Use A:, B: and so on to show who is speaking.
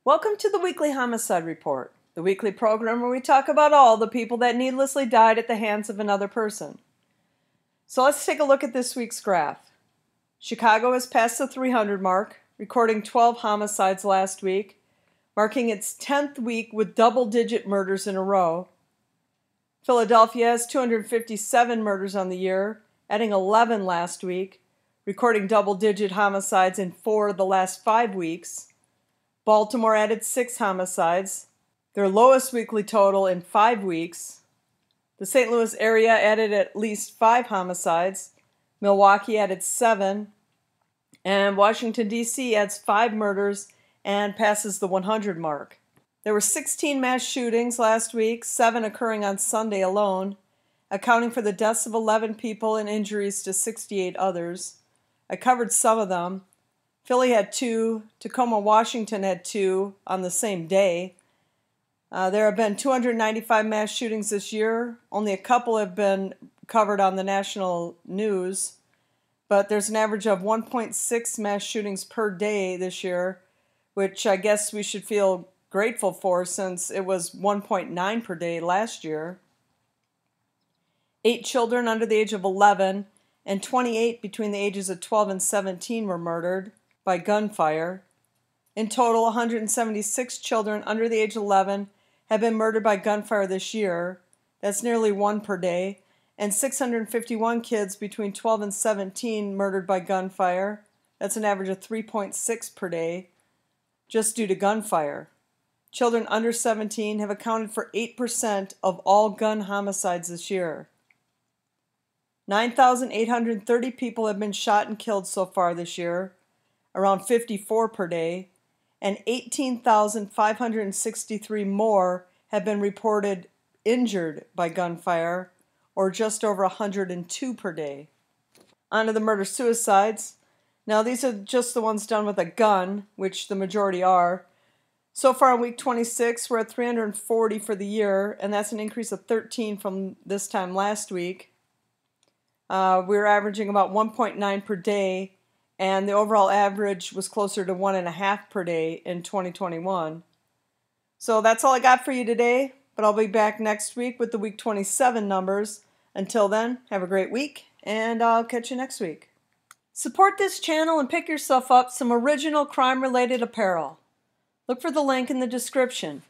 A: Welcome to the Weekly Homicide Report, the weekly program where we talk about all the people that needlessly died at the hands of another person. So let's take a look at this week's graph. Chicago has passed the 300 mark, recording 12 homicides last week, marking its 10th week with double-digit murders in a row. Philadelphia has 257 murders on the year, adding 11 last week, recording double-digit homicides in 4 of the last 5 weeks. Baltimore added 6 homicides, their lowest weekly total in 5 weeks. The St. Louis area added at least 5 homicides. Milwaukee added 7. And Washington, D.C. adds 5 murders and passes the 100 mark. There were 16 mass shootings last week, 7 occurring on Sunday alone, accounting for the deaths of 11 people and injuries to 68 others. I covered some of them. Philly had 2, Tacoma, Washington had 2 on the same day. There have been 295 mass shootings this year. Only a couple have been covered on the national news, but there's an average of 1.6 mass shootings per day this year, which I guess we should feel grateful for since it was 1.9 per day last year. 8 children under the age of 11 and 28 between the ages of 12 and 17 were murdered by gunfire. In total, 176 children under the age of 11 have been murdered by gunfire this year. That's nearly 1 per day. And 651 kids between 12 and 17 murdered by gunfire. That's an average of 3.6 per day, just due to gunfire. Children under 17 have accounted for 8% of all gun homicides this year. 9,830 people have been shot and killed so far this year, around 54 per day, and 18,563 more have been reported injured by gunfire, or just over 102 per day. On to the murder-suicides. Now, these are just the ones done with a gun, which the majority are. So far in week 26, we're at 340 for the year, and that's an increase of 13 from this time last week. We're averaging about 1.9 per day, and the overall average was closer to 1.5 per day in 2021. So that's all I got for you today, but I'll be back next week with the week 27 numbers. Until then, have a great week, and I'll catch you next week. Support this channel and pick yourself up some original crime-related apparel. Look for the link in the description.